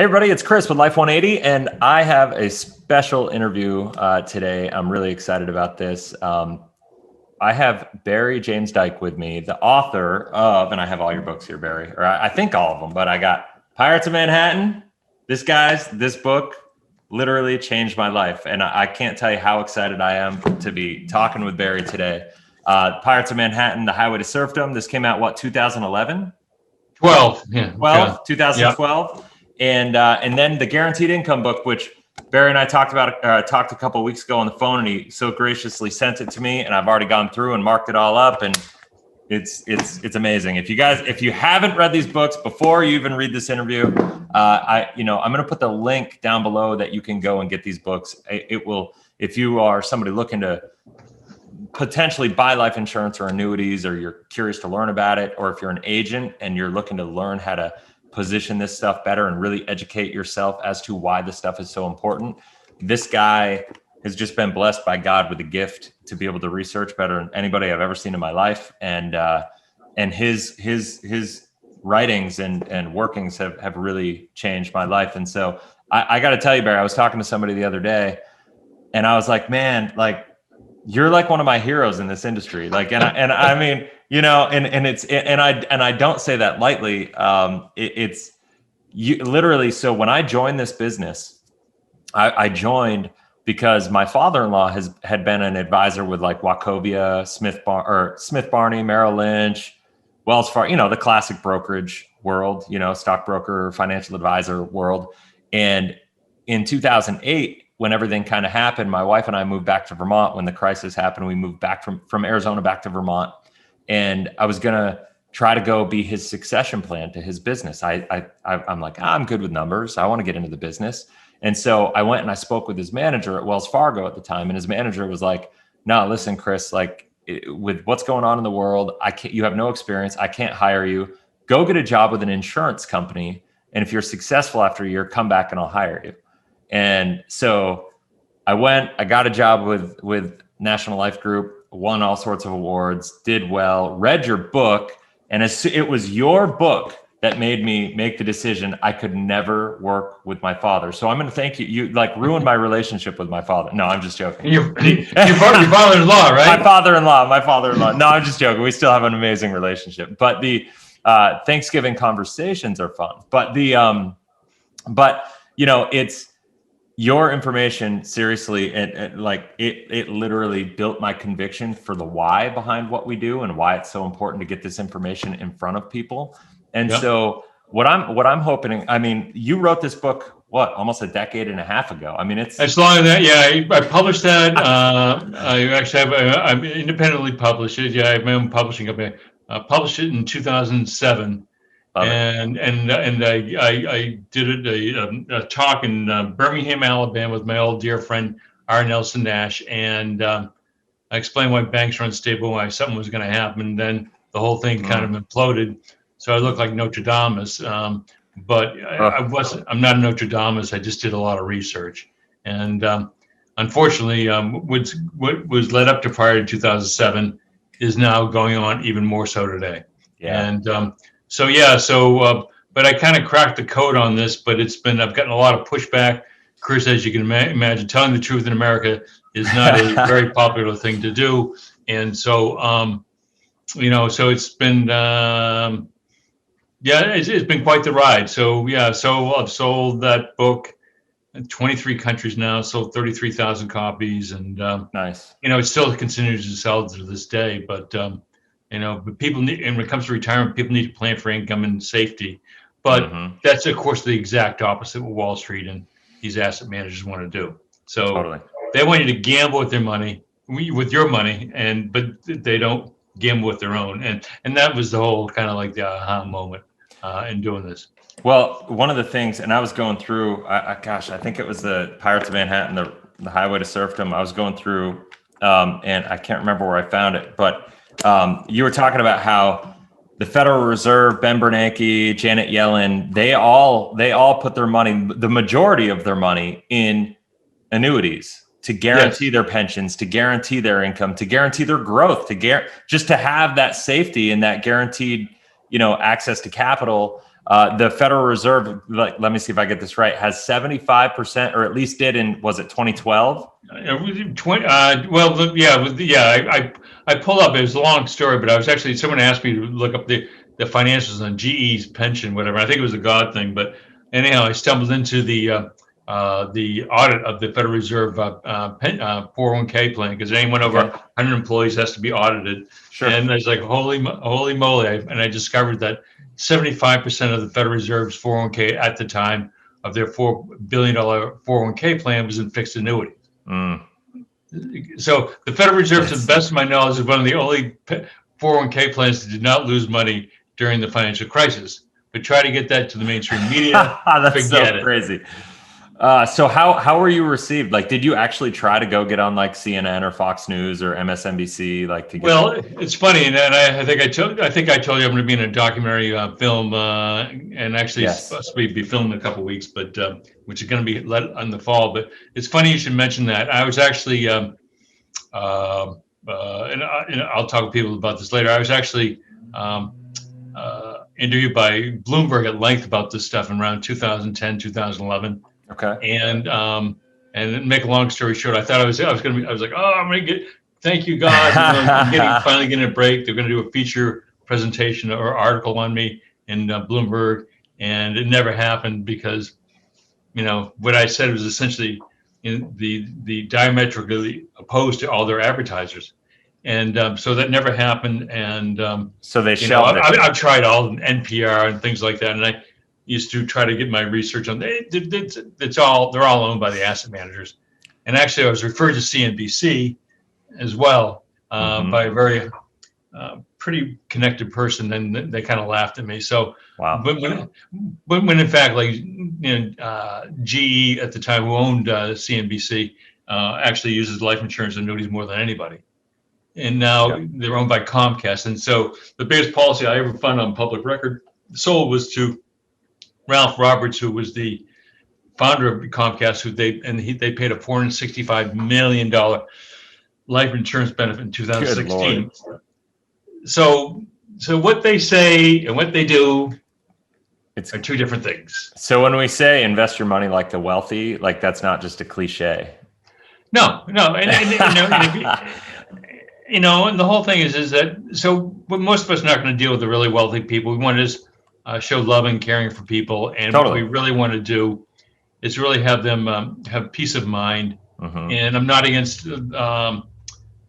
Hey everybody, it's Chris with Life 180, and I have a special interview today. I'm really excited about this. I have Barry James Dyke with me, the author of, and I have all your books here, Barry, or I think all of them, but I got Pirates of Manhattan. This book literally changed my life, and I can't tell you how excited I am to be talking with Barry today. Pirates of Manhattan, The Highway to Serfdom. This came out, 2011? 12. Yeah. 2012. Yep. And then the Guaranteed Income book, which Barry and I talked a couple of weeks ago on the phone, and he so graciously sent it to me, and I've already gone through and marked it all up, and it's amazing. If you haven't read these books before you even read this interview, I'm going to put the link down below that you can go and get these books. It will, if you are somebody looking to potentially buy life insurance or annuities, or you're curious to learn about it, or if you're an agent and you're looking to learn how to position this stuff better and really educate yourself as to why this stuff is so important. This guy has just been blessed by God with a gift to be able to research better than anybody I've ever seen in my life. And his writings and workings have really changed my life. And so I got to tell you, Barry, I was talking to somebody the other day, and I was like, man, like, you're like one of my heroes in this industry. Like, and I mean, I don't say that lightly. It's you literally. So when I joined this business, I joined because my father-in-law had been an advisor with like Wachovia, Smith Barney, Merrill Lynch, Wells Fargo, the classic brokerage world, stockbroker, financial advisor world. And in 2008, when everything kind of happened, my wife and I moved back to Vermont. When the crisis happened, we moved back from Arizona back to Vermont. And I was going to try to go be his succession plan to his business. I'm like, I'm good with numbers. I want to get into the business. And so I went and I spoke with his manager at Wells Fargo at the time. And his manager was like, no, listen, Chris, with what's going on in the world, you have no experience. I can't hire you. Go get a job with an insurance company. And if you're successful after a year, come back and I'll hire you. And so I got a job with National Life Group, won all sorts of awards, did well, read your book. And it was your book that made me make the decision I could never work with my father. So I'm going to thank you. You ruined my relationship with my father. No, I'm just joking. Your father-in-law, right? My father-in-law. No, I'm just joking. We still have an amazing relationship. But the Thanksgiving conversations are fun. But it's your information, seriously, it literally built my conviction for the why behind what we do and why it's so important to get this information in front of people. And so what I'm hoping, I mean, you wrote this book, almost a decade and a half ago. I mean, it's long as that. Yeah, I published that. I actually I've independently published it. Yeah, I have my own publishing company. Published it in 2007. And I did a talk in Birmingham, Alabama, with my old dear friend R. Nelson Nash, and I explained why banks are unstable, why something was going to happen, and then the whole thing kind of imploded. So I looked like Nostradamus, but I'm not a Nostradamus. I just did a lot of research, and unfortunately, what was led up to prior to 2007 is now going on even more so today. Yeah. And but I kind of cracked the code on this, but I've gotten a lot of pushback. Chris, as you can imagine, telling the truth in America is not a very popular thing to do. And so, so it's been, it's been quite the ride. So I've sold that book in 23 countries now, sold 33,000 copies. And, nice. It still continues to sell to this day, but but people need, and when it comes to retirement, people need to plan for income and safety. But that's, of course, the exact opposite of what Wall Street and these asset managers want to do. So totally. They want you to gamble with their money, with your money, but they don't gamble with their own. And that was the whole kind of like the aha moment in doing this. Well, one of the things, and I was going through, I think it was the Pirates of Manhattan, the Highway to Serfdom. I was going through, and I can't remember where I found it, but you were talking about how the Federal Reserve, Ben Bernanke, Janet Yellen, they all put their money, the majority of their money, in annuities to guarantee their pensions, to guarantee their income, to guarantee their growth, just to have that safety and that guaranteed, access to capital. The Federal Reserve, like, let me see if I get this right, has 75%, or at least did was it 2012? I pull up. It was a long story, but I was actually, someone asked me to look up the financials on GE's pension, whatever. I think it was a God thing, but anyhow, I stumbled into the audit of the Federal Reserve 401k plan, because anyone over 100 employees has to be audited. Sure. And I was like, holy moly! And I discovered that 75% of the Federal Reserve's 401k at the time of their $4 billion 401k plan was in fixed annuities. Mm. So the Federal Reserve, to the best of my knowledge, is one of the only 401k plans that did not lose money during the financial crisis. But try to get that to the mainstream media. That's so crazy. So how were you received? Like, did you actually try to go get on like CNN or Fox News or MSNBC? Like, to get it's funny, and I think I told you I'm going to be in a documentary film, and actually it's supposed to be filmed in a couple of weeks, but which is going to be let on the fall. But it's funny you should mention that. I was actually, and I'll talk to people about this later. I was actually interviewed by Bloomberg at length about this stuff in around 2010, 2011. Okay. And make a long story short, I thought I was like, oh, I'm going to get, thank you, God. I'm finally getting a break. They're going to do a feature presentation or article on me in Bloomberg. And it never happened because, what I said was essentially the diametrically opposed to all their advertisers. And so that never happened. And so they shelved it. I've tried all NPR and things like that. And I used to try to get my research on they're all owned by the asset managers. And actually I was referred to CNBC as well by a very pretty connected person, and they kind of laughed at me. So wow. But when in fact, like GE at the time, who owned CNBC, actually uses life insurance annuities more than anybody. And now they're owned by Comcast. And so the biggest policy I ever found on public record sold was to Ralph Roberts, who was the founder of Comcast, they paid a $465 million life insurance benefit in 2016. So what they say and what they do are two different things. So when we say invest your money like the wealthy, like, that's not just a cliche. No, and the whole thing is that, so what most of us are not going to deal with the really wealthy people. We want to just show love and caring for people, and what we really want to do is really have them have peace of mind. Mm-hmm. And I'm not against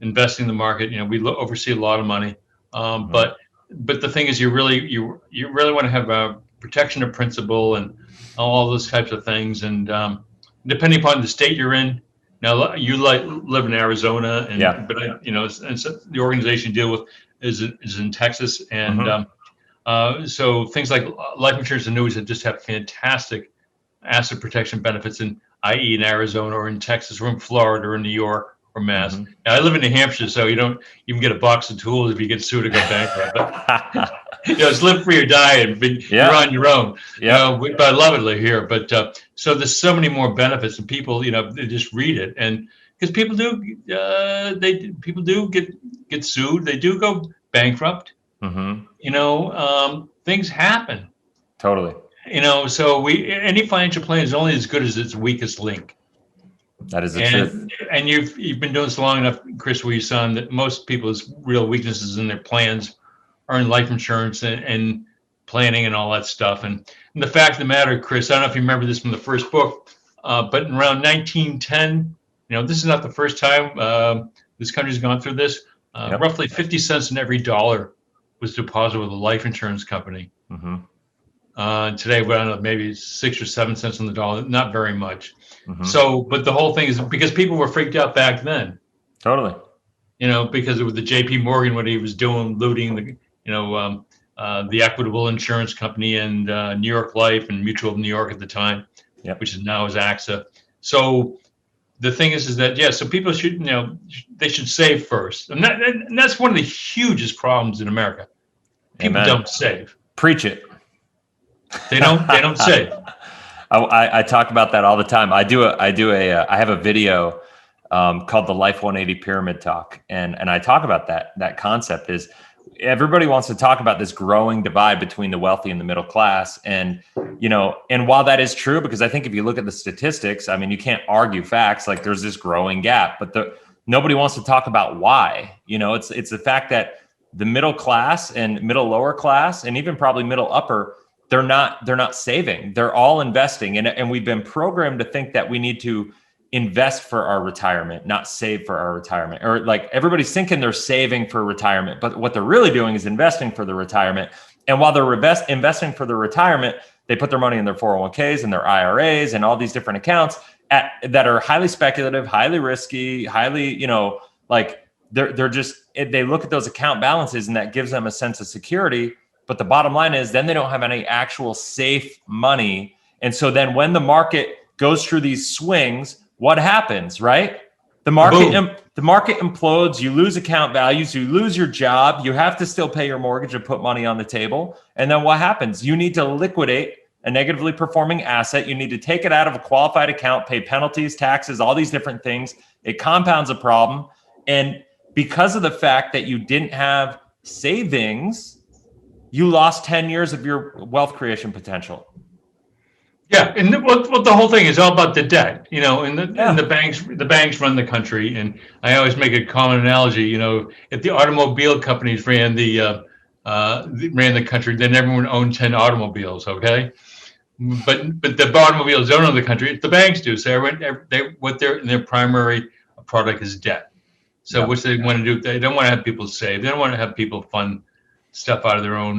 investing in the market. We oversee a lot of money, but the thing is, you really want to have a protection of principle and all those types of things. And depending upon the state you're in, now you live in Arizona, and but and so the organization you deal with is in Texas, and so things like life insurance annuities that just have fantastic asset protection benefits i.e. in Arizona or in Texas or in Florida or in New York or Mass. Mm-hmm. Now, I live in New Hampshire, so you don't even get a box of tools if you get sued or go bankrupt. But, it's live free or die, and you're on your own. But I love it here. But so there's so many more benefits, and people, they just read it, and because people do, get sued, they do go bankrupt. Mm-hmm. Things happen. Totally. So any financial plan is only as good as its weakest link. That is the truth. And you've been doing this long enough, Chris, where you saw that most people's real weaknesses in their plans are in life insurance and planning and all that stuff. And the fact of the matter, Chris, I don't know if you remember this from the first book, but in around 1910, this is not the first time this country's gone through this. Roughly 50 cents in every dollar was deposited with a life insurance company. Mm-hmm. Today, I don't know, maybe 6 or 7 cents on the dollar, not very much. Mm-hmm. So, but the whole thing is because people were freaked out back then. Totally. Because it was the JP Morgan, what he was doing, looting the Equitable Insurance Company and New York Life and Mutual of New York at the time, which is now is AXA. So the thing is that, so people should, they should save first. And that's one of the hugest problems in America. People don't save. Preach it. They don't save. I talk about that all the time. I have a video called the Life 180 Pyramid Talk, and I talk about that concept is everybody wants to talk about this growing divide between the wealthy and the middle class. And, and while that is true, because I think if you look at the statistics, I mean, you can't argue facts, like there's this growing gap, but nobody wants to talk about why. It's the fact that the middle class and middle lower class, and even probably middle upper, they're not saving. They're all investing. And we've been programmed to think that we need to invest for our retirement, not save for our retirement. Or like everybody's thinking they're saving for retirement, but what they're really doing is investing for the retirement. And while they're investing for the retirement, they put their money in their 401ks and their IRAs and all these different accounts that are highly speculative, highly risky, highly, like they're just, they look at those account balances and that gives them a sense of security. But the bottom line is then they don't have any actual safe money. And so then when the market goes through these swings, what happens, right? The market implodes, you lose account values, you lose your job, you have to still pay your mortgage and put money on the table. And then what happens? You need to liquidate a negatively performing asset. You need to take it out of a qualified account, pay penalties, taxes, all these different things. It compounds a problem. And because of the fact that you didn't have savings, you lost 10 years of your wealth creation potential. Yeah, and what the whole thing is all about the debt, and the banks run the country. And I always make a common analogy, if the automobile companies ran the country, then everyone owned 10 automobiles, okay? But the automobiles don't own the country; the banks do. So their primary product is debt. So which they want to do, they don't want to have people save. They don't want to have people fund stuff out of their own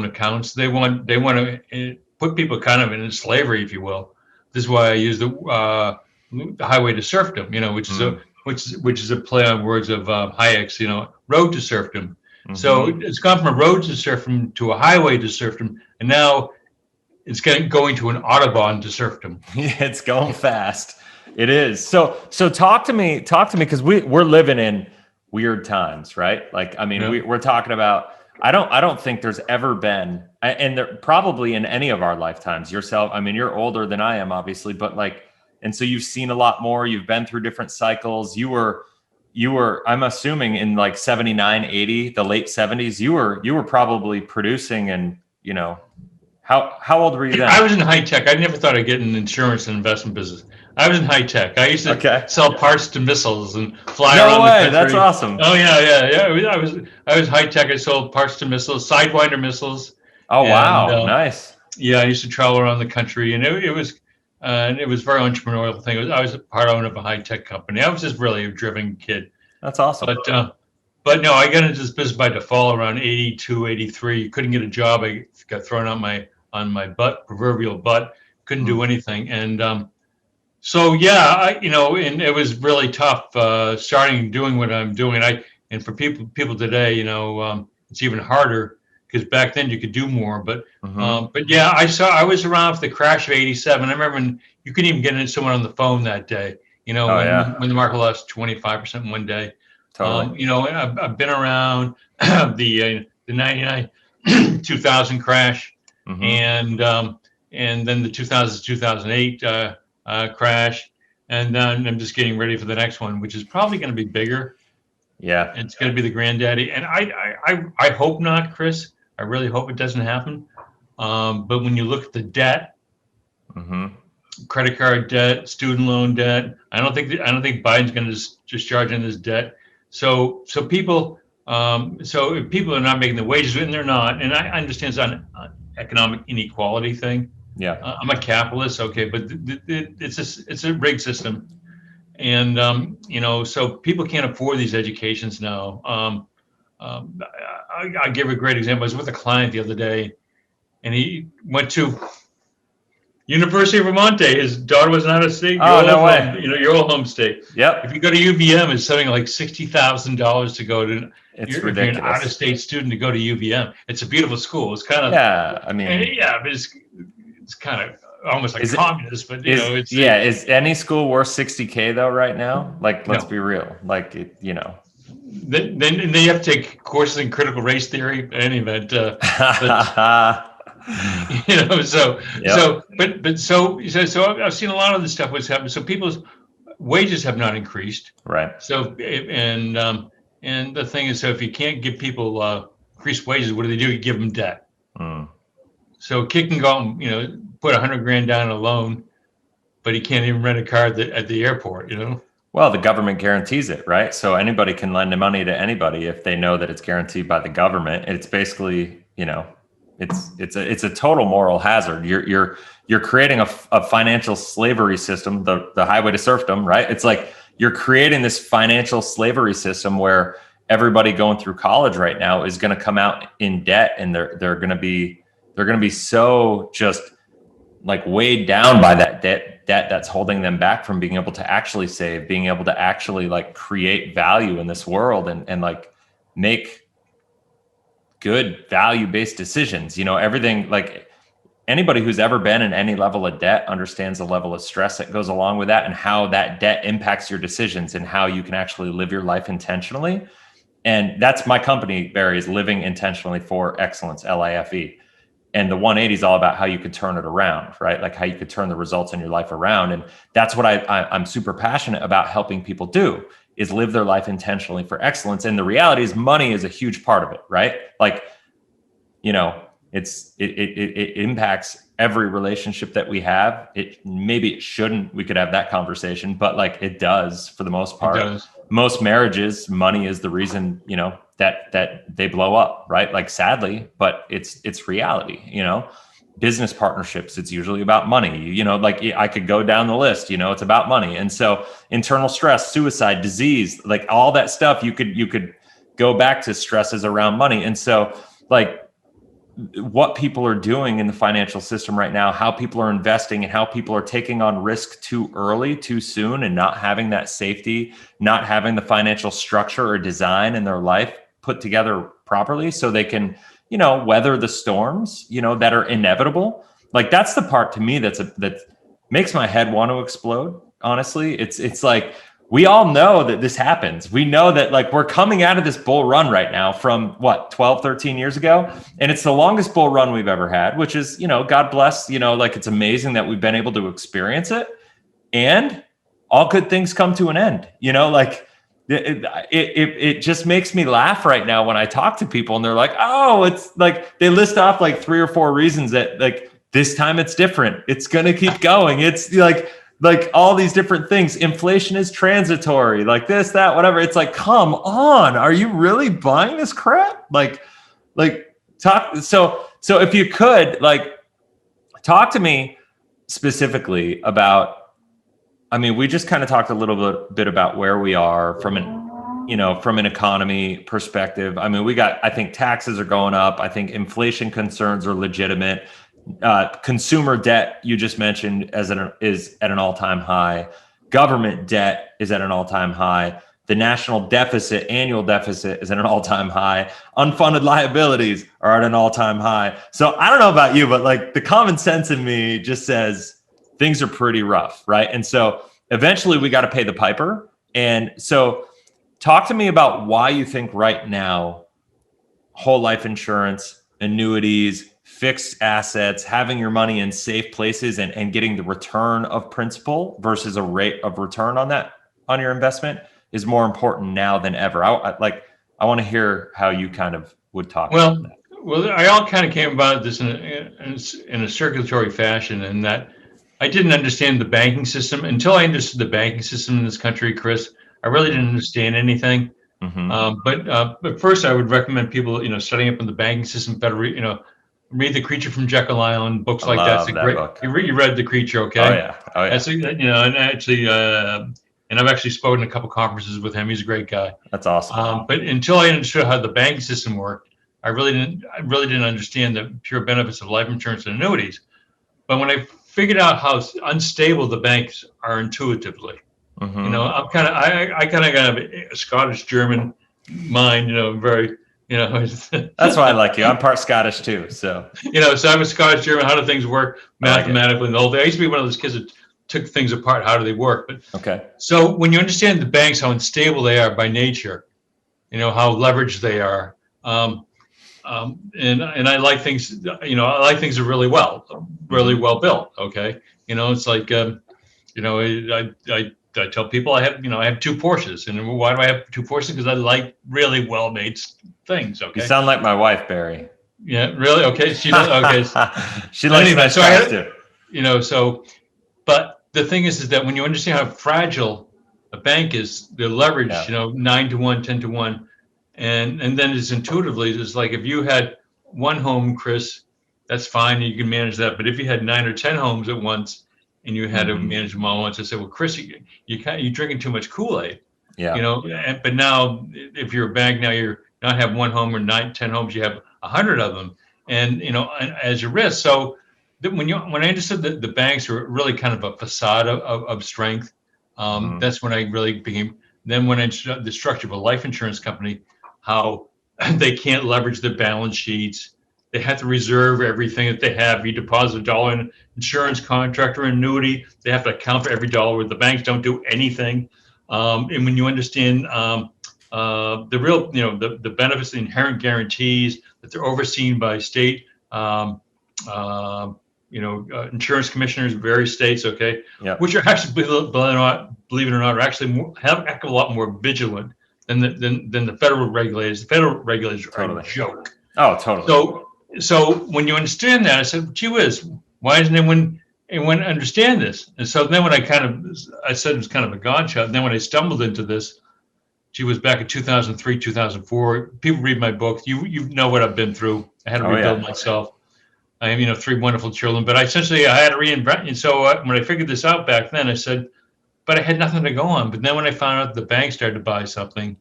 accounts. They want to put people kind of in slavery, if you will. This is why I use the highway to serfdom, which is a play on words of Hayek's, road to serfdom. Mm-hmm. So it's gone from a road to serfdom to a highway to serfdom, and now it's going to an autobahn to serfdom. Yeah, it's going fast. It is. So talk to me, because we're living in weird times, right? Like, I mean, we're talking about. I don't think there's ever been, and there probably in any of our lifetimes. Yourself, I mean, you're older than I am, obviously, but like, and so you've seen a lot more. You've been through different cycles. You were, I'm assuming in like 79, 80, the late 70s. You were probably producing, and how old were you then? I was in high tech. I never thought I'd get in insurance and investment business. I was in high tech. I used to sell parts to missiles and fly around the country. That's awesome. Oh yeah. I was high tech. I sold parts to missiles, Sidewinder missiles. Oh wow, nice. Yeah, I used to travel around the country, and it was very entrepreneurial thing. I was a part owner of a high tech company. I was just really a driven kid. That's awesome. But no, I got into this business by default around 82, 83. Couldn't get a job. I got thrown on my proverbial butt. Couldn't do anything, and so yeah, and it was really tough starting doing what I'm doing. And for people today, it's even harder because back then you could do more. But yeah, I was around for the crash of '87. I remember when you couldn't even get someone on the phone that day. When the market lost 25% in one day. Totally. I've been around the 99, 2000 crash, and then the 2008 crash, and then I'm just getting ready for the next one, which is probably going to be bigger. Yeah, it's going to be the granddaddy, and I hope not, Chris. I really hope it doesn't happen. But when you look at the debt, credit card debt, student loan debt, I don't think Biden's going to discharge on this debt. So people, if people are not making the wages, and they're not, and I understand it's an economic inequality thing. Yeah, I'm a capitalist, okay, but it's a rigged system, and so people can't afford these educations now. I give a great example. I was with a client the other day, and he went to University of Vermont. His daughter was out of state. Oh, no way. Your old home state. Yep. If you go to UVM, it's something like $60,000 to go to. It's If ridiculous. you're an out-of-state student to go to UVM, it's a beautiful school. It's kind of but it's kind of almost like communist. But is any school worth $60K though right now? Like, let's be real. Like, Then they have to take courses in critical race theory. In any event, so I've seen a lot of this stuff what's happened. So people's wages have not increased. Right. So And the thing is, so if you can't give people increased wages, what do? You give them debt. Mm. So kid can go and, put $100,000 down a loan, but he can't even rent a car at the airport, Well, the government guarantees it, right? So anybody can lend money to anybody if they know that it's guaranteed by the government. It's basically, it's a total moral hazard. You're creating a financial slavery system, the highway to serfdom, right? It's like you're creating this financial slavery system where everybody going through college right now is going to come out in debt, and they're going to be so just like weighed down by that debt that's holding them back from being able to actually save, being able to actually like create value in this world and like make good value-based decisions. Everything, like anybody who's ever been in any level of debt understands the level of stress that goes along with that and how that debt impacts your decisions and how you can actually live your life intentionally. And that's my company, Barry, is Living Intentionally for Excellence, LIFE. And the 180 is all about how you could turn it around, right? Like how you could turn the results in your life around. And that's what I'm super passionate about helping people do, is live their life intentionally for excellence. And the reality is money is a huge part of it, right? Like, it impacts every relationship that we have. Maybe it shouldn't, we could have that conversation, but like it does for the most part. It does. Most marriages, money is the reason, that they blow up, right? Like sadly, but it's reality, business partnerships, it's usually about money, like I could go down the list, it's about money. And so internal stress, suicide, disease, like all that stuff, you could go back to stresses around money. And so like what people are doing in the financial system right now, how people are investing and how people are taking on risk too early, too soon, and not having that safety, not having the financial structure or design in their life put together properly so they can, weather the storms, that are inevitable. Like that's the part to me that makes my head want to explode. Honestly, it's like, we all know that this happens. We know that like we're coming out of this bull run right now from 12, 13 years ago. And it's the longest bull run we've ever had, which is, God bless, like it's amazing that we've been able to experience it. And all good things come to an end, like it just makes me laugh right now when I talk to people and they're like, oh, it's like they list off like 3 or 4 reasons that like this time it's different. It's going to keep going. It's like all these different things. Inflation is transitory, like this, that, whatever. It's like, come on, are you really buying this crap? Like talk. So if you could like talk to me specifically about, we just kind of talked a little bit about where we are from an economy perspective. I think taxes are going up. I think inflation concerns are legitimate. Consumer debt, you just mentioned, is at an all-time high. Government debt is at an all-time high. The national deficit, annual deficit, is at an all-time high. Unfunded liabilities are at an all-time high. So I don't know about you, but like the common sense in me just says things are pretty rough, right? And so eventually we got to pay the piper. And so talk to me about why you think right now whole life insurance, annuities, fixed assets, having your money in safe places and getting the return of principal versus a rate of return on your investment is more important now than ever. I want to hear how you kind of would talk about that. Well, I all kind of came about this in a circulatory fashion, in that I didn't understand the banking system until I understood the banking system in this country, Chris. I really didn't understand anything. Mm-hmm. But first, I would recommend people, studying up on the banking system, read The Creature from Jekyll Island, books like that. It's a great book. You read The Creature, okay? Oh yeah. That's and actually, and I've actually spoken at a couple conferences with him. He's a great guy. That's awesome. But until I understood how the banking system worked, I really didn't understand the pure benefits of life insurance and annuities. But when I figured out how unstable the banks are intuitively, mm-hmm. I kind of got a Scottish German mind, very. That's why I like you. I'm part Scottish too, so so I'm a Scottish German. How do things work mathematically? And the whole thing. I used to be one of those kids that took things apart. How do they work? But okay. So when you understand the banks, how unstable they are by nature, how leveraged they are, and I like things. I like things that are really well built. Okay, it's like I I tell people I have two Porsches, and why do I have two Porsches? Because I like really well-made things. Okay. You sound like my wife, Barry. Yeah, really. Okay, she does. Okay. She likes anyway, nice cars too. But the thing is that when you understand how fragile a bank is, the leverage, 9-to-1, 10-to-1, and then it's intuitively, it's like if you had one home, Chris, that's fine, you can manage that. But if you had 9 or 10 homes at once and you had to manage them all at once, I said, well, Chris, you're drinking too much Kool-Aid. Yeah. But now if you're a bank, now you're not have one home or 9, 10 homes, you have 100 of them, and as your risk. So when I understood that the banks are really kind of a facade of strength, that's when I really became. Then when I understood the structure of a life insurance company, how they can't leverage their balance sheets, they have to reserve everything that they have. You deposit $1 in an insurance contract or annuity, they have to account for every dollar. Where the banks don't do anything. And when you understand the real, the benefits, the inherent guarantees that they're overseen by state, insurance commissioners in various states, okay, which are actually, believe it or not, are actually have a heck of a lot more vigilant than the federal regulators. The federal regulators are a joke. Oh, totally. So when you understand that, I said, gee whiz, why doesn't anyone understand this? And so then when I said it was kind of a gone shot. And then when I stumbled into this, she was back in 2003, 2004. People read my book. You know what I've been through. I had to rebuild myself. I have, 3 wonderful children, but I had to reinvent. And so when I figured this out back then, I said, but I had nothing to go on. But then when I found out the bank started to buy something,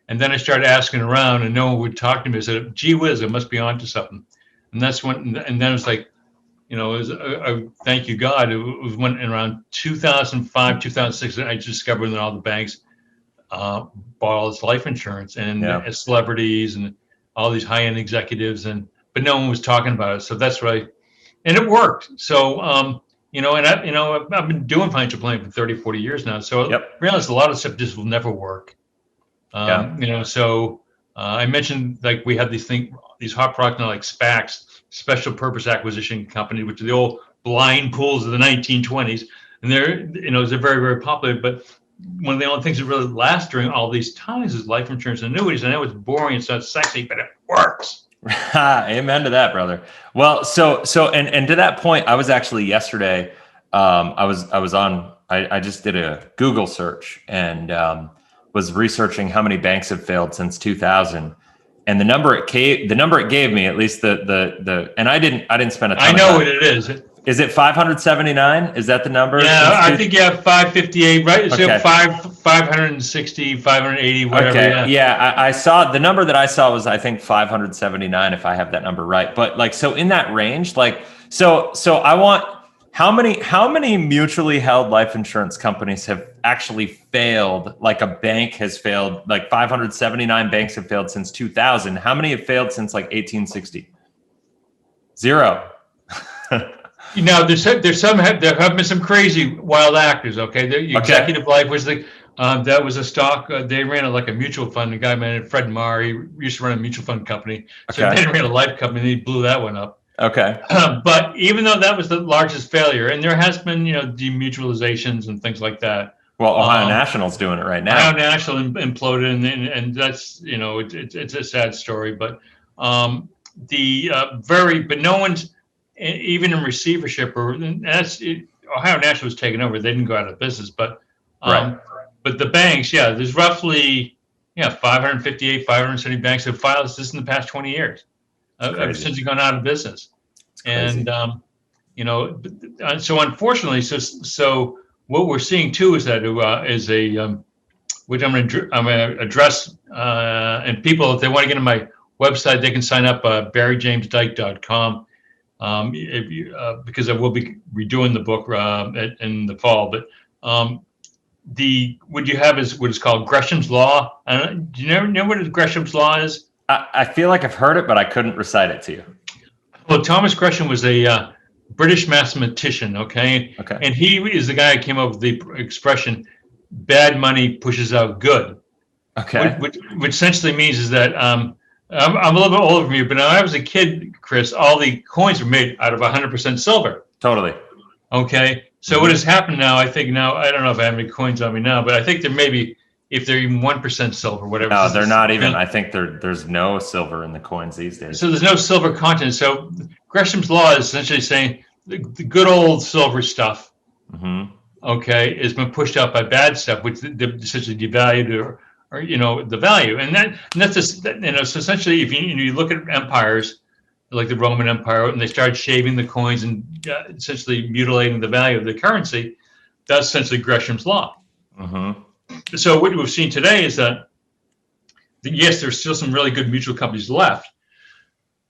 and then I started asking around, and no one would talk to me. I said, gee whiz, I must be onto something. And that's when, and then it was like, thank you God. It was when around 2005, 2006, I discovered that all the banks bought all this life insurance and celebrities and all these high-end executives, but no one was talking about it. So that's right, and it worked. So I've been doing financial planning for 30, 40 years now. So I realized a lot of stuff just will never work. So I mentioned like we have these hot products now like SPACs, special purpose acquisition company, which are the old blind pools of the 1920s, and they're very, very popular. But one of the only things that really last during all these times is life insurance and annuities. I know it's boring, it's not sexy, but it works. Amen to that, brother. Well, so and to that point, I was actually yesterday. I just did a Google search and was researching how many banks have failed since 2000. And the number it gave me, at least and I didn't spend a ton of time. I know what it is. Is it 579? Is that the number? Yeah, I think you have 558, right? So 560, 580, whatever. Okay. Yeah, I saw the number that I saw was I think 579 if I have that number right. But like so in that range, like so I want how many mutually held life insurance companies have actually failed? Like a bank has failed, like 579 banks have failed since 2000. How many have failed since like 1860? 0. There have been some crazy wild actors. Okay, the Executive Life was that was a stock. They ran it like a mutual fund. A guy named Fred Marr, he used to run a mutual fund company. So they ran a life company. They blew that one up. Okay. But even though that was the largest failure, and there has been demutualizations and things like that. Well, Ohio National's doing it right now. Ohio National imploded, and that's it's a sad story. But but no one's even in receivership Ohio National was taken over. They didn't go out of business, but but the banks, there's roughly 558, 570 banks have filed this in the past 20 years. Ever since you've gone out of business. And, so unfortunately, so what we're seeing too is that which I'm going to address, and people, if they want to get on my website, they can sign up barrymajamesdyke.com because I will be redoing the book in the fall. But what you have is what is called Gresham's Law. Do you know what Gresham's Law is? I feel like I've heard it, but I couldn't recite it to you. Well, Thomas Gresham was a British mathematician, okay? And he is the guy who came up with the expression, bad money pushes out good. Okay. Which essentially means is that I'm a little bit older from you, but when I was a kid, Chris, all the coins were made out of 100% silver. Totally. Okay. So what has happened now, I think now, I don't know if I have any coins on me now, but I think there may be, if they're even 1% silver, whatever. No, they're not even. I think there's no silver in the coins these days. So there's no silver content. So Gresham's law is essentially saying the good old silver stuff, okay, has been pushed out by bad stuff, which essentially devalued or the value. And that's just, so essentially, if you look at empires like the Roman Empire, and they started shaving the coins and essentially mutilating the value of the currency, that's essentially Gresham's law. So what we've seen today is that, yes, there's still some really good mutual companies left,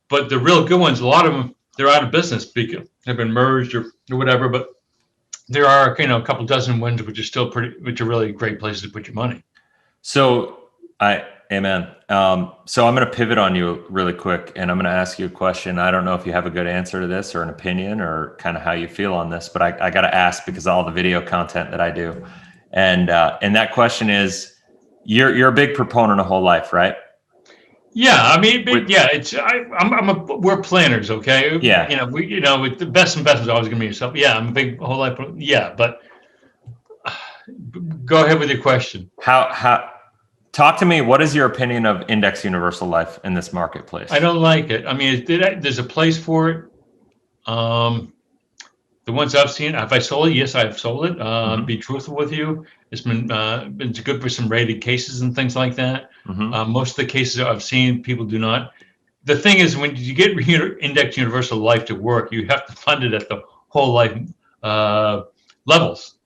but the real good ones, a lot of them, they're out of business because they've been merged or whatever. But there are, a couple dozen ones which are really great places to put your money. So amen. So I'm going to pivot on you really quick, and I'm going to ask you a question. I don't know if you have a good answer to this or an opinion or kind of how you feel on this, but I got to ask because of all the video content that I do. And that question is, you're a big proponent of whole life, right? Yeah, I mean, we're planners, okay? Yeah. With the best investment is always going to be yourself. Yeah, I'm a big whole life. Yeah, but go ahead with your question. Talk to me. What is your opinion of index universal life in this marketplace? I don't like it. I mean, there's a place for it. The ones I've seen, have I sold it? Yes, I've sold it. Be truthful with you. It's been good for some rated cases and things like that. Most of the cases I've seen, people do not. The thing is, when you get index universal life to work, you have to fund it at the whole life levels.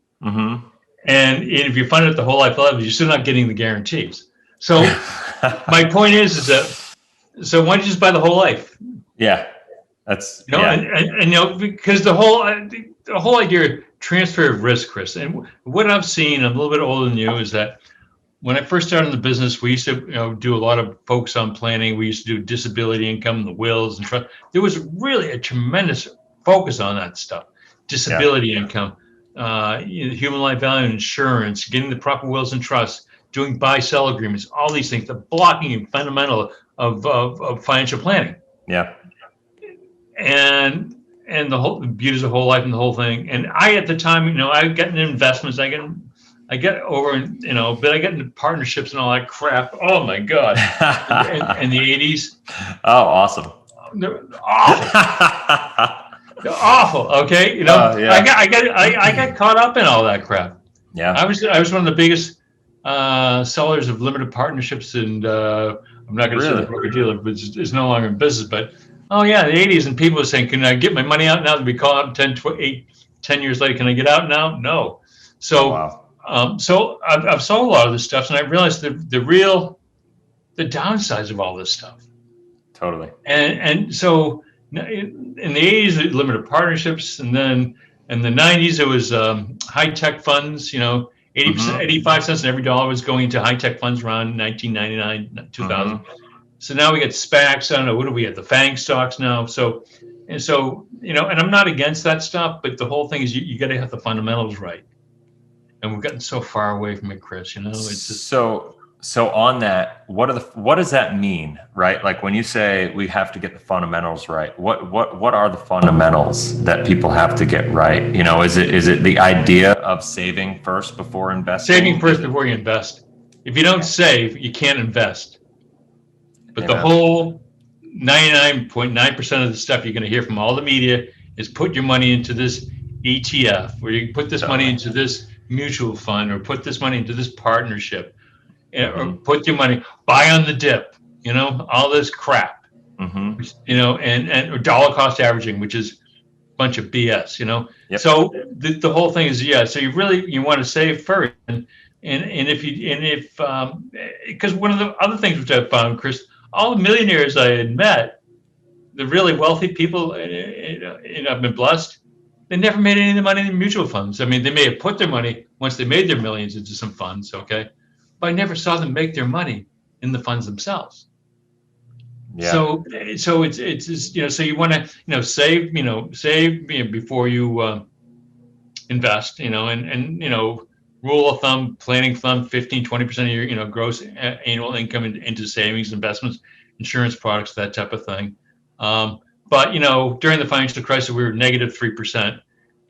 And if you fund it at the whole life levels, you're still not getting the guarantees. So my point is that, so why don't you just buy the whole life? Yeah. That's because the whole idea of transfer of risk, Chris, and what I've seen, I'm a little bit older than you, is that when I first started in the business, we used to do a lot of focus on planning. We used to do disability income, the wills and trust. There was really a tremendous focus on that stuff. Disability income, human life value insurance, getting the proper wills and trusts, doing buy-sell agreements, all these things, the blocking and fundamental of financial planning. Yeah. And the whole beauties of whole life and the whole thing. And I, at the time, I get into investments, I get over, but I get into partnerships and all that crap. Oh my God. in the 80s. Oh, awesome. They're awful. They're awful. Okay. Yeah. I got caught up in all that crap. Yeah. I was one of the biggest sellers of limited partnerships, and I'm not going to say the broker dealer, but it's no longer in business, but oh yeah, the 80s, and people were saying, can I get my money out now? To be called up 10 years later, can I get out now? No. So, so I've sold a lot of this stuff, and I realized the downsides of all this stuff. Totally. And so in the 80s, limited partnerships, and then in the 90s, it was high-tech funds, 80%, 85 cents in every dollar was going into high-tech funds around 1999, 2000. So now we get SPACs. I don't know, what do we have? The FANG stocks now. So, and I'm not against that stuff, but the whole thing is you got to have the fundamentals right. And we've gotten so far away from it, Chris, it's just. So on that, what does that mean, right? Like when you say we have to get the fundamentals right, what are the fundamentals that people have to get right? Is it the idea of saving first before investing? Saving first before you invest. If you don't save, you can't invest. But the whole 99.9% of the stuff you're going to hear from all the media is put your money into this ETF, or you put this money into this mutual fund, or put this money into this partnership, or put your money, buy on the dip, all this crap, and or dollar cost averaging, which is a bunch of BS, Yep. So the whole thing is, so you want to save first. And if because one of the other things which I found, Chris, all the millionaires I had met, the really wealthy people, and I've been blessed, they never made any of the money in mutual funds. I mean, they may have put their money once they made their millions into some funds, okay? But I never saw them make their money in the funds themselves. Yeah. So it's so you want to save before you invest, and rule of thumb, planning thumb, 15-20% of your gross annual income into savings, investments, insurance products, that type of thing. But during the financial crisis, we were negative 3%,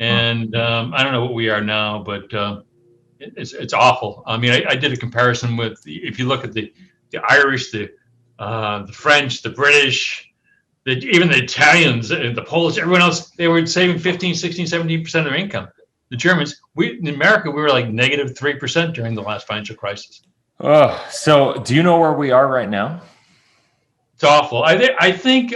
and I don't know what we are now, but it's awful. I mean, I did a comparison with if you look at the Irish, the French, the British, even the Italians, the Polish, everyone else, they were saving 15, 16, 17% of their income. The Germans, in America, we were like negative 3% during the last financial crisis. Oh, so do you know where we are right now? It's awful. I think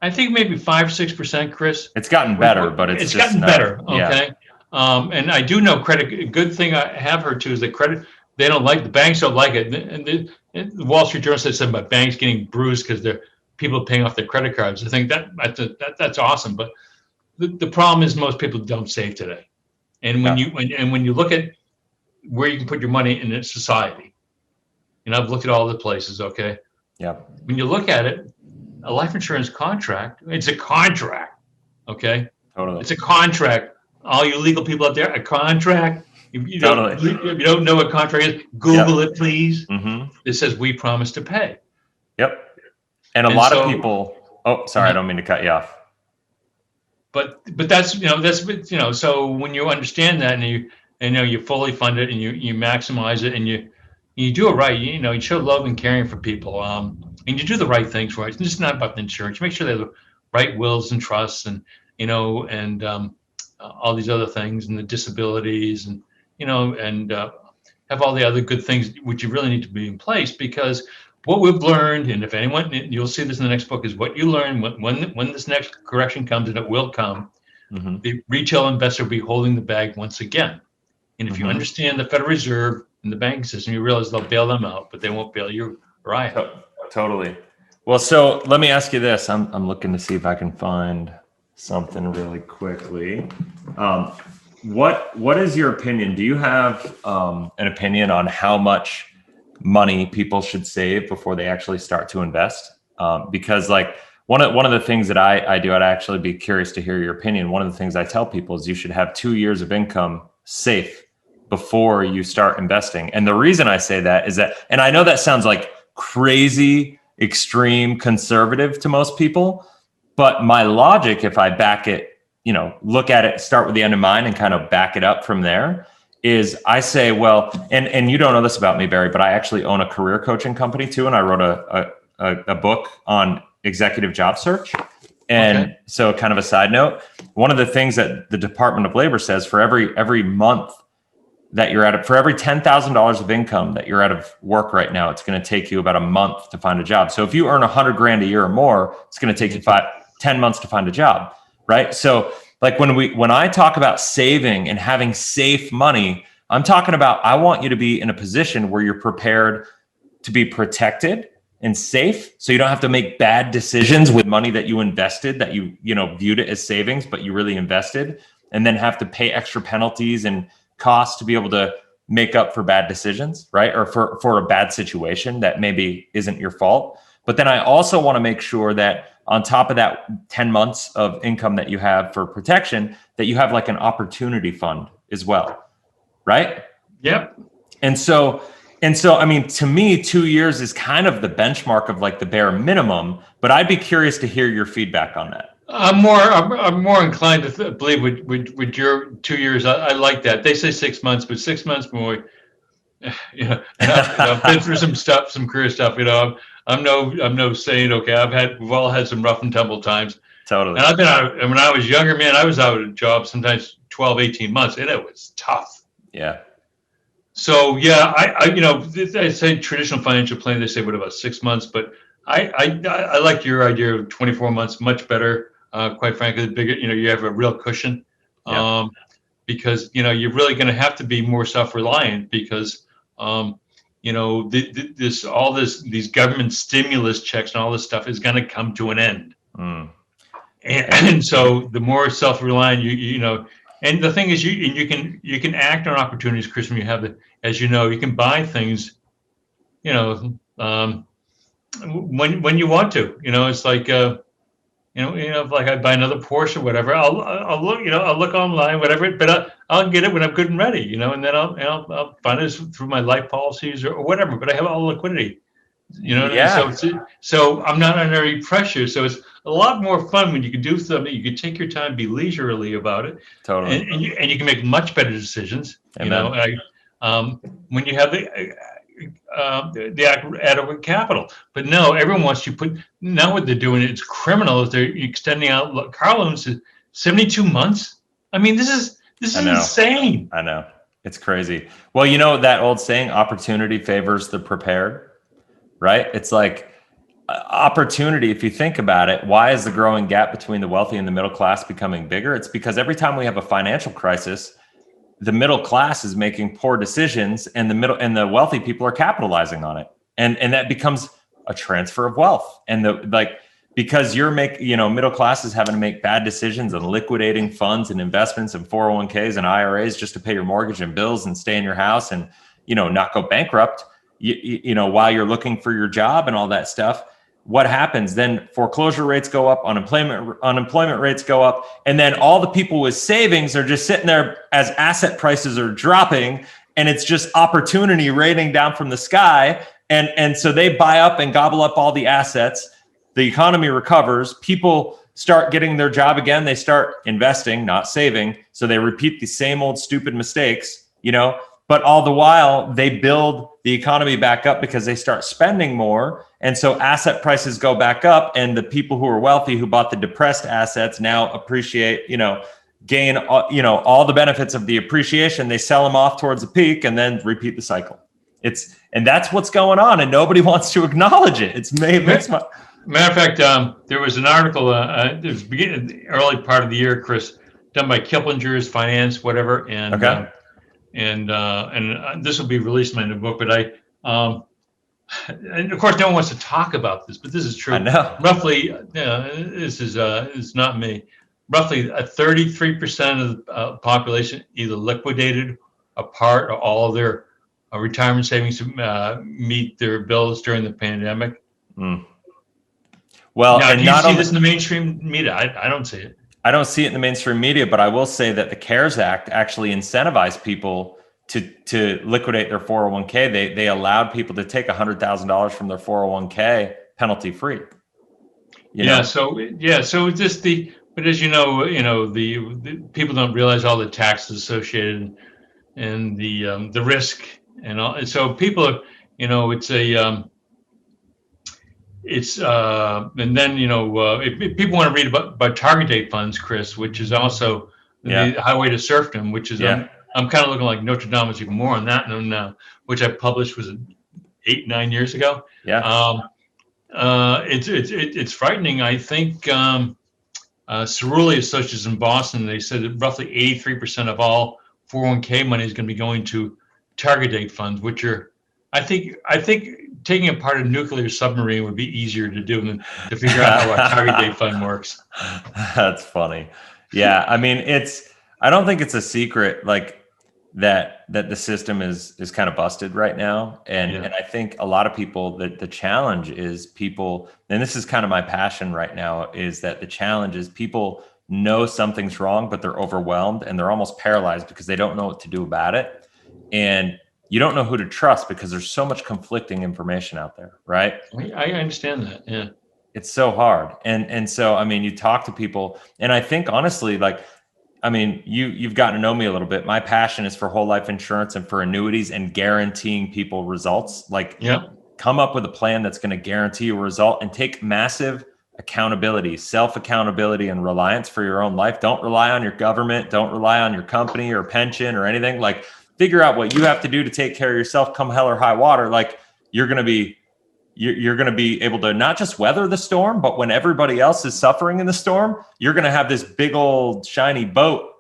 maybe 5 or 6%, Chris. It's gotten better, but it's just gotten better. Okay. Yeah. And I do know credit. A good thing I have heard too is that credit, they don't like, the banks don't like it. And the Wall Street Journal said something about banks getting bruised because they're people paying off their credit cards. I think that's awesome. But the problem is most people don't save today. And when you look at where you can put your money in a society, I've looked at all the places. Okay. Yeah. When you look at it, a life insurance contract, it's a contract. Okay. Totally. It's a contract. All you legal people out there, a contract. If you don't know what contract is, Google it, please. Mm-hmm. It says we promise to pay. Yep. And a lot of people. Oh, sorry, I don't mean to cut you off. But that's so when you understand that and you fully fund it and you maximize it and you do it right, you show love and caring for people, and you do the right things for it. It's just not about the insurance. You make sure they have the right wills and trusts and all these other things and the disabilities and have all the other good things which you really need to be in place, because what we've learned, and if anyone, you'll see this in the next book, is what you learn when this next correction comes, and it will come, the retail investor will be holding the bag once again. And if you understand the Federal Reserve and the banking system, you realize they'll bail them out, but they won't bail you or I out. Totally. Well, so let me ask you this. I'm looking to see if I can find something really quickly. What is your opinion? Do you have an opinion on how much money people should save before they actually start to invest? Because like one of the things that I do, I'd actually be curious to hear your opinion. One of the things I tell people is you should have 2 years of income safe before you start investing. And the reason I say that is that, and I know that sounds like crazy, extreme, conservative to most people, but my logic, if I back it, look at it, start with the end in mind and kind of back it up from there, is I say, well, and you don't know this about me, Barry, but I actually own a career coaching company too. And I wrote a book on executive job search. And so kind of a side note, one of the things that the Department of Labor says, for every month that you're for every $10,000 of income that you're out of work right now, it's going to take you about a month to find a job. So if you earn $100,000 a year or more, it's going to take you 10 months to find a job. Right. So like when I talk about saving and having safe money, I'm talking about, I want you to be in a position where you're prepared to be protected and safe. So you don't have to make bad decisions with money that you invested, that you viewed it as savings, but you really invested, and then have to pay extra penalties and costs to be able to make up for bad decisions, right? Or for a bad situation that maybe isn't your fault. But then I also want to make sure that on top of that 10 months of income that you have for protection, that you have like an opportunity fund as well, right? Yep. And so, I mean, to me, 2 years is kind of the benchmark of like the bare minimum, but I'd be curious to hear your feedback on that. I'm more inclined to believe with your 2 years. I like that. They say 6 months, but 6 months more, and I've been through some career stuff, I'm no saint. Okay. We've all had some rough and tumble times. Totally. And I've been out, and when I was younger, man, I was out of a job sometimes 12, 18 months, and it was tough. Yeah. So yeah, I say traditional financial planning, they say what about 6 months, but I like your idea of 24 months, much better. Quite frankly, the bigger, you have a real cushion, because, you're really going to have to be more self-reliant because, these government stimulus checks and all this stuff is going to come to an end. And so the more self-reliant and the thing is you can act on opportunities, Chris, when you have you can buy things, when you want to, it's like, like I buy another Porsche or whatever, I'll look online, whatever, but I'll get it when I'm good and ready, and then I'll find it through my life policies or whatever, but I have all the liquidity. You know, and Yeah, so I'm not under any pressure. So it's a lot more fun when you can do something. You can take your time, be leisurely about it, totally. and you can make much better decisions. You know, Amen. when you have the adequate capital. But no, everyone wants to put. Now what they're doing, it's criminal. Is they're extending out car loans to 72 months. I mean, this I is know. insane. I know. It's crazy. Well, you know that old saying, opportunity favors the prepared, right? It's like opportunity, if you think about it, why is the growing gap between the wealthy and the middle class becoming bigger? It's because every time we have a financial crisis, the middle class is making poor decisions and the wealthy people are capitalizing on it. And that becomes a transfer of wealth. And because middle class is having to make bad decisions and liquidating funds and investments and 401ks and IRAs just to pay your mortgage and bills and stay in your house and, not go bankrupt, while you're looking for your job and all that stuff. What happens then? Foreclosure rates go up, unemployment rates go up, and then all the people with savings are just sitting there as asset prices are dropping, and it's just opportunity raining down from the sky, and so they buy up and gobble up all the assets. The economy recovers, people start getting their job again, they start investing, not saving, so they repeat the same old stupid mistakes, but all the while they build the economy back up because they start spending more. And so asset prices go back up, and the people who are wealthy who bought the depressed assets now appreciate, gain, all the benefits of the appreciation. They sell them off towards the peak and then repeat the cycle. And that's what's going on, and nobody wants to acknowledge it. Matter of fact, there was an article, it was the early part of the year, Chris, done by Kiplinger's Finance, whatever, and Okay. And this will be released in my new book. But and of course, no one wants to talk about this, but this is true. I know. Roughly, this is not me. Roughly, 33% of the population either liquidated a part or all of their retirement savings to meet their bills during the pandemic. Mm. Well, now, and do you not see only this in the mainstream media? I don't see it. I don't see it in the mainstream media, but I will say that the CARES Act actually incentivized people to liquidate their 401k. They allowed people to take $100,000 from their 401k penalty free. So it's just but as you know, the people don't realize all the taxes associated and the risk and all. And so people are, and then if people want to read about target date funds, Chris, which is also the highway to serfdom, which is I'm kind of looking like Notre Dame is even more on that now, which I published was 8-9 years ago. It's frightening. I think Cerulli Associates in Boston, they said that roughly 83% of all 401k money is going to be going to target date funds, which are, I think taking apart a nuclear submarine would be easier to do than to figure out how a target date fund works. That's funny. Yeah, I mean, I don't think it's a secret like that the system is kind of busted right now, and I think a lot of people, the challenge is people, and this is kind of my passion right now, is that the challenge is people know something's wrong, but they're overwhelmed and they're almost paralyzed because they don't know what to do about it, and you don't know who to trust because there's so much conflicting information out there, right? I understand that. Yeah, it's so hard, and so I mean, you talk to people, and I think honestly, like, I mean, you've gotten to know me a little bit. My passion is for whole life insurance and for annuities and guaranteeing people results. Like, come up with a plan that's going to guarantee you a result and take massive accountability, self-accountability, and reliance for your own life. Don't rely on your government. Don't rely on your company or pension or anything. Like, figure out what you have to do to take care of yourself, come hell or high water. Like, you're going to be able to not just weather the storm, but when everybody else is suffering in the storm, you're going to have this big old shiny boat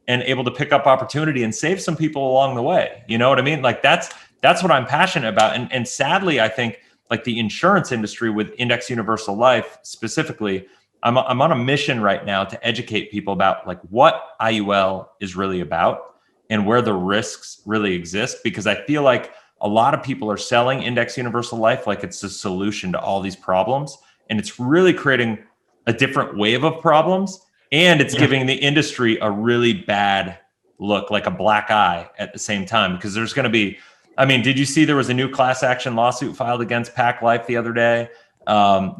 and able to pick up opportunity and save some people along the way. You know what I mean? Like, that's what I'm passionate about. And sadly, I think like the insurance industry with Index Universal Life specifically, I'm on a mission right now to educate people about like what IUL is really about and where the risks really exist, because I feel like a lot of people are selling Index Universal Life like it's the solution to all these problems. And it's really creating a different wave of problems. And it's giving the industry a really bad look, like a black eye at the same time, because there's going to be I mean, did you see there was a new class action lawsuit filed against Pac Life the other day? Oh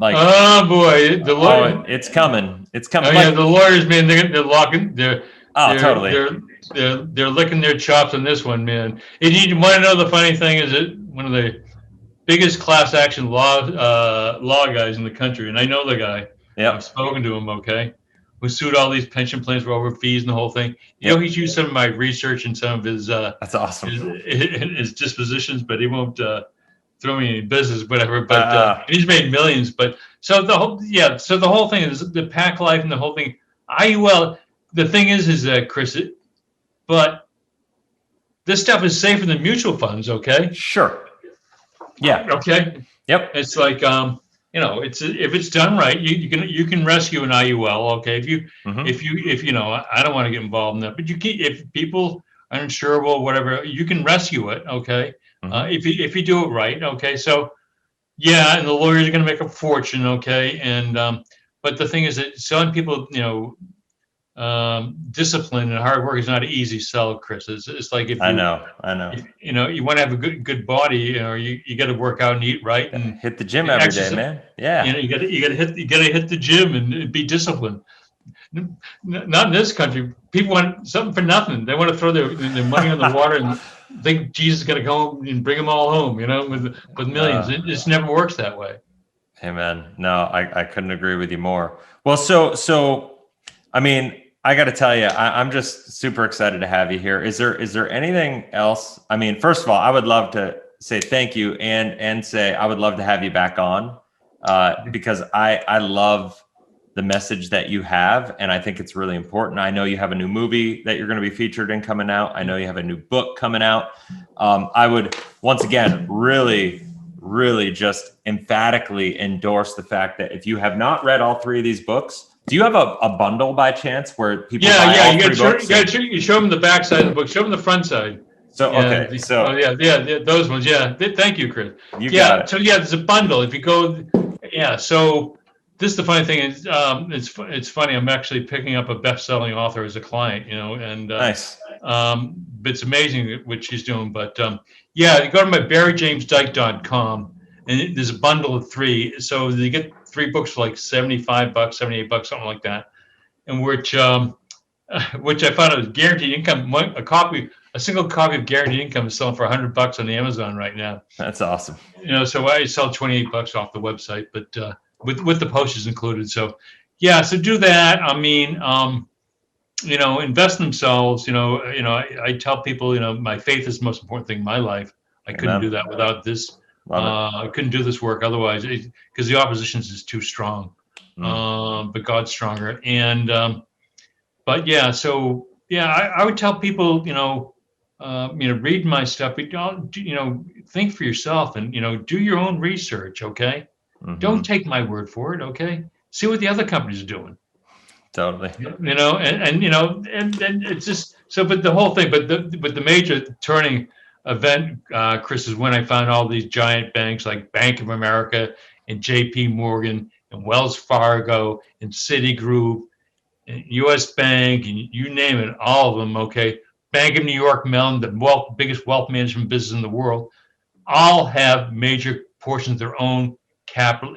boy, the lawyer. It's coming. It's coming. Oh yeah, the lawyers, man, they're locking. Totally. They're licking their chops on this one, man. And you want to know the funny thing is that one of the biggest class action law guys in the country, and I know the guy. Yep. I've spoken to him. Okay, who sued all these pension plans for over fees and the whole thing. You know, he's used some of my research and some of his that's awesome. his dispositions, but he won't throw me any business, whatever. But he's made millions. But so the whole thing is the Pac Life and the whole thing. IUL. The thing is Chris, but this stuff is safer than mutual funds. Okay. Sure. Yeah. Okay. Yep. It's like it's if it's done right, you can rescue an IUL. Okay. If you I don't want to get involved in that, but if people are insurable, whatever, you can rescue it. Okay. If you do it right. Okay. So yeah, and the lawyers are going to make a fortune. Okay. And but the thing is that selling people, discipline and hard work is not an easy sell, Chris. It's like if I know. You want to have a good body, you got to work out and eat right and hit the gym every day, man. Yeah. You got to hit the gym and be disciplined. Not in this country. People want something for nothing. They want to throw their money on the water and think Jesus is going to come and bring them all home. With millions. It just never works that way. Hey man, no, I couldn't agree with you more. Well, so I mean, I got to tell you, I'm just super excited to have you here. Is there anything else? I mean, first of all, I would love to say thank you and say I would love to have you back on because I love the message that you have, and I think it's really important. I know you have a new movie that you're going to be featured in coming out. I know you have a new book coming out. I would once again really just emphatically endorse the fact that if you have not read all three of these books, do you have a bundle by chance where people buy all three books? You show them the back side of the book, show them the front side. So okay, those ones. Yeah, thank you, Chris. You got it. So there's a bundle. If you go, So this is the funny thing is, it's funny. I'm actually picking up a best-selling author as a client, and nice. It's amazing what she's doing. But you go to my BarryJamesDyke.com, and there's a bundle of 3. So you get 3 books for like $75, $78, something like that, and which I found out was guaranteed income. A single copy of Guaranteed Income is selling for $100 on Amazon right now. That's awesome. So I sell $28 off the website, but with the postage included. So so do that. I mean, invest in themselves. I tell people, my faith is the most important thing in my life. I couldn't do that without this. I couldn't do this work otherwise because the opposition is too strong. But God's stronger. And I would tell people, read my stuff, but think for yourself and do your own research. Okay, don't take my word for it. Okay, see what the other companies are doing. Totally. And it's just so. But the whole thing, but the major turning event, Chris, is when I found all these giant banks like Bank of America and J.P. Morgan and Wells Fargo and Citigroup and U.S. Bank and you name it, all of them. Okay, Bank of New York Mellon, the biggest wealth management business in the world, all have major portions of their own capital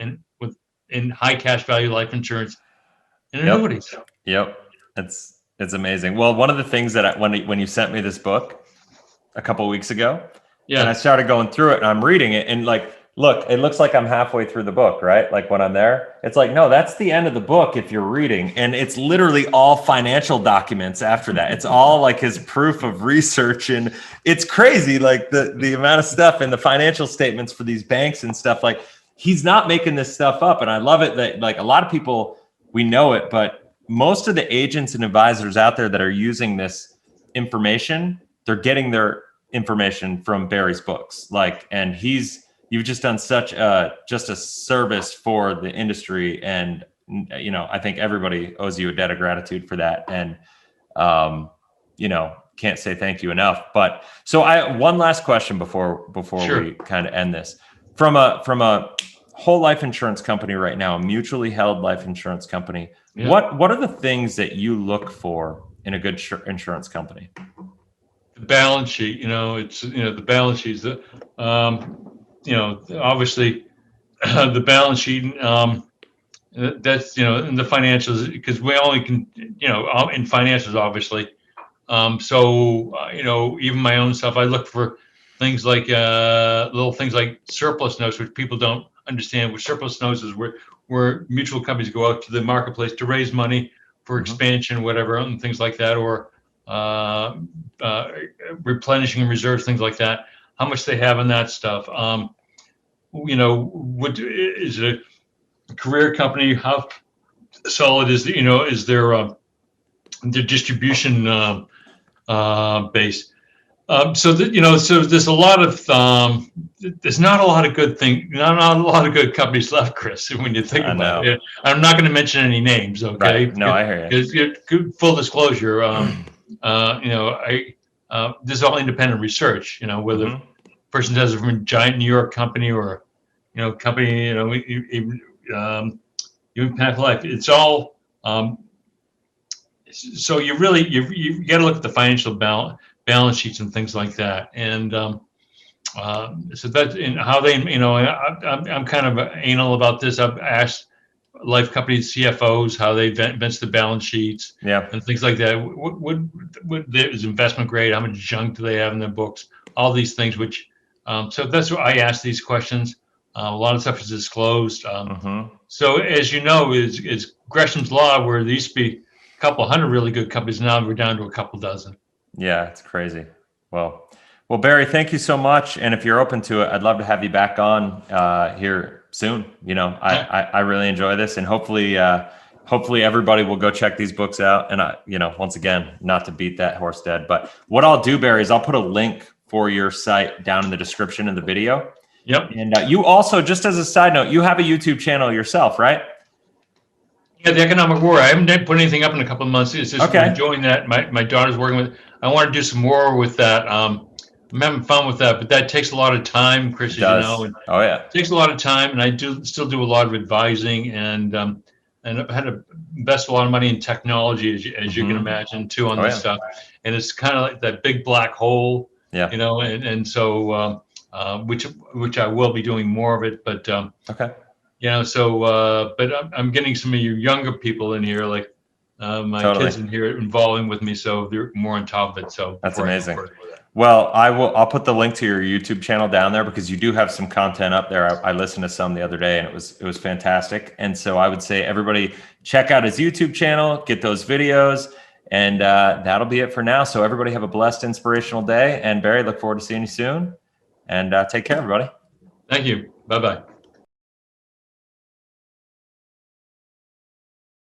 in high cash value life insurance and annuities. Yep, it's amazing. Well, one of the things that when you sent me this book a couple of weeks ago, and I started going through it and I'm reading it and look, it looks like I'm halfway through the book, right? Like when I'm there, it's like, no, that's the end of the book if you're reading. And it's literally all financial documents after that. It's all like his proof of research. And it's crazy, like the amount of stuff in the financial statements for these banks and stuff. Like he's not making this stuff up. And I love it that like a lot of people, we know it, but most of the agents and advisors out there that are using this information, they're getting their information from Barry's books. And you've just done such a service for the industry. And, I think everybody owes you a debt of gratitude for that. And, can't say thank you enough, but so one last question before Sure. we kind of end this from a whole life insurance company right now, a mutually held life insurance company. What are the things that you look for in a good insurance company? The balance sheet, it's, the balance sheets, obviously the balance sheet, that's, in the financials, because we only can, in financials, obviously. Even my own stuff, I look for things like little things like surplus notes, which people don't understand. What surplus notes is where mutual companies go out to the marketplace to raise money for expansion, whatever, and things like that, or replenishing reserves, things like that. How much they have in that stuff. What is it a career company? How solid is is their distribution base? So there's a lot of there's not a lot of good not a lot of good companies left, Chris. When you think about it, I'm not going to mention any names, okay? Right. No, I hear you. Because full disclosure, this is all independent research. Whether a person does it from a giant New York company or company, even Pac Life, it's all. So you really you got to look at the financial balance sheets and things like that, and so that's in how they, I'm kind of anal about this. I've asked life companies CFOs how they invest the balance sheets, and things like that. What is investment grade? How much junk do they have in their books? All these things, which so that's why I ask these questions. A lot of stuff is disclosed. So as you know, is Gresham's law, where there used to be a couple hundred really good companies, now we're down to a couple dozen. Yeah, it's crazy. Well, Barry, thank you so much. And if you're open to it, I'd love to have you back on here soon. I really enjoy this, and hopefully everybody will go check these books out. And once again, not to beat that horse dead, but what I'll do, Barry, is I'll put a link for your site down in the description of the video. Yep. And you also, just as a side note, you have a YouTube channel yourself, right? Yeah, the Economic War. I haven't put anything up in a couple of months. It's just enjoying that. My daughter's working with. I want to do some more with that. I'm having fun with that, but that takes a lot of time, Chris. As you know. And it takes a lot of time, and I still do a lot of advising, and I've had to invest a lot of money in technology, as you can imagine, too, on this stuff. And it's kind of like that big black hole, and so which I will be doing more of it, but but I'm getting some of your younger people in here, like my kids in here, involving with me, so they're more on top of it. So that's amazing. Well, I'll put the link to your YouTube channel down there, because you do have some content up there. I listened to some the other day, and it was fantastic. And so I would say everybody check out his YouTube channel, get those videos, and that'll be it for now. So everybody have a blessed, inspirational day. And Barry, look forward to seeing you soon. And take care, everybody. Thank you. Bye-bye.